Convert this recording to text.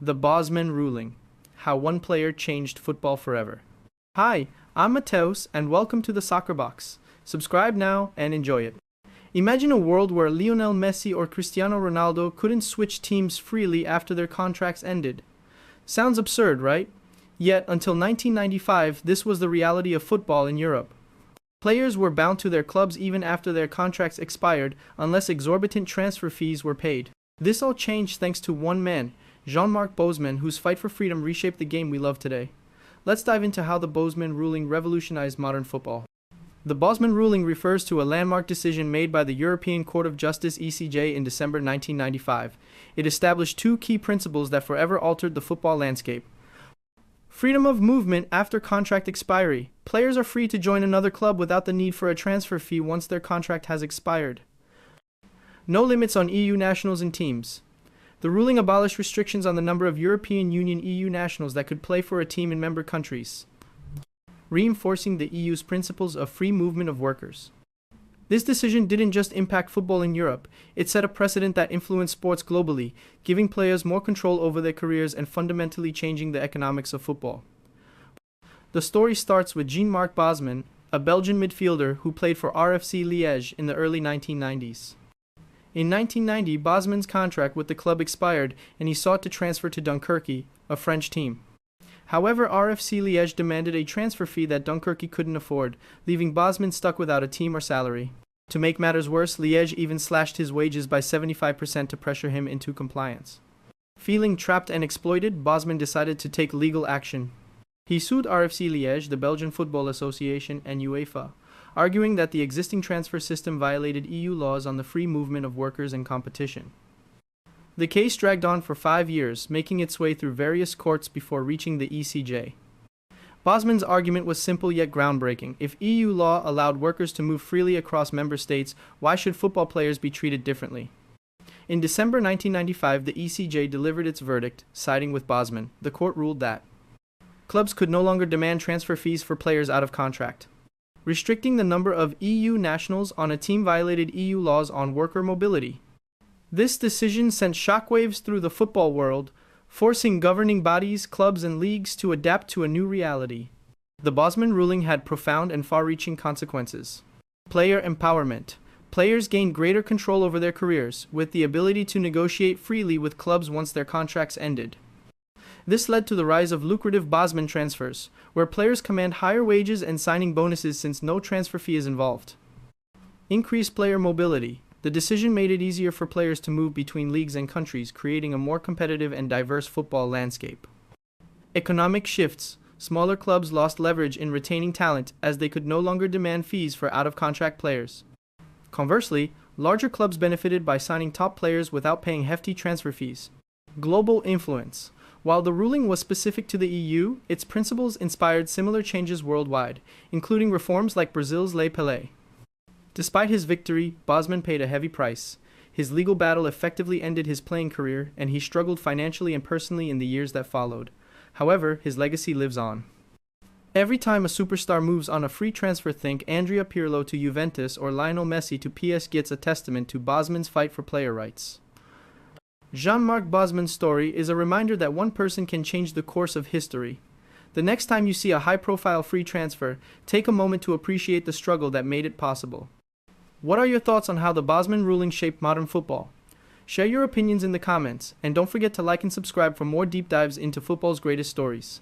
The Bosman ruling. How one player changed football forever. Hi, I'm Mateus, and welcome to the Soccer Box. Subscribe now and enjoy it. Imagine a world where Lionel Messi or Cristiano Ronaldo couldn't switch teams freely after their contracts ended. Sounds absurd, right? Yet, until 1995, this was the reality of football in Europe. Players were bound to their clubs even after their contracts expired, unless exorbitant transfer fees were paid. This all changed thanks to one man, Jean-Marc Bosman, whose fight for freedom reshaped the game we love today. Let's dive into how the Bosman ruling revolutionized modern football. The Bosman ruling refers to a landmark decision made by the European Court of Justice (ECJ) in December 1995. It established two key principles that forever altered the football landscape. Freedom of movement after contract expiry. Players are free to join another club without the need for a transfer fee once their contract has expired. No limits on EU nationals and teams. The ruling abolished restrictions on the number of European Union EU nationals that could play for a team in member countries, reinforcing the EU's principles of free movement of workers. This decision didn't just impact football in Europe, it set a precedent that influenced sports globally, giving players more control over their careers and fundamentally changing the economics of football. The story starts with Jean-Marc Bosman, a Belgian midfielder who played for RFC Liège in the early 1990s. In 1990, Bosman's contract with the club expired and he sought to transfer to Dunkerque, a French team. However, RFC Liège demanded a transfer fee that Dunkerque couldn't afford, leaving Bosman stuck without a team or salary. To make matters worse, Liège even slashed his wages by 75% to pressure him into compliance. Feeling trapped and exploited, Bosman decided to take legal action. He sued RFC Liège, the Belgian Football Association, and UEFA, arguing that the existing transfer system violated EU laws on the free movement of workers and competition. The case dragged on for 5 years, making its way through various courts before reaching the ECJ. Bosman's argument was simple yet groundbreaking. If EU law allowed workers to move freely across member states, why should football players be treated differently? In December 1995, the ECJ delivered its verdict, siding with Bosman. The court ruled that clubs could no longer demand transfer fees for players out of contract. Restricting the number of EU nationals on a team violated EU laws on worker mobility. This decision sent shockwaves through the football world, forcing governing bodies, clubs, and leagues to adapt to a new reality. The Bosman ruling had profound and far-reaching consequences. Player empowerment. Players gained greater control over their careers, with the ability to negotiate freely with clubs once their contracts ended. This led to the rise of lucrative Bosman transfers, where players command higher wages and signing bonuses since no transfer fee is involved. Increased player mobility. The decision made it easier for players to move between leagues and countries, creating a more competitive and diverse football landscape. Economic shifts. Smaller clubs lost leverage in retaining talent as they could no longer demand fees for out-of-contract players. Conversely, larger clubs benefited by signing top players without paying hefty transfer fees. Global influence. While the ruling was specific to the EU, its principles inspired similar changes worldwide, including reforms like Brazil's Lei Pelé. Despite his victory, Bosman paid a heavy price. His legal battle effectively ended his playing career, and he struggled financially and personally in the years that followed. However, his legacy lives on. Every time a superstar moves on a free transfer, think Andrea Pirlo to Juventus or Lionel Messi to PSG, gets a testament to Bosman's fight for player rights. Jean-Marc Bosman's story is a reminder that one person can change the course of history. The next time you see a high-profile free transfer, take a moment to appreciate the struggle that made it possible. What are your thoughts on how the Bosman ruling shaped modern football? Share your opinions in the comments, and don't forget to like and subscribe for more deep dives into football's greatest stories.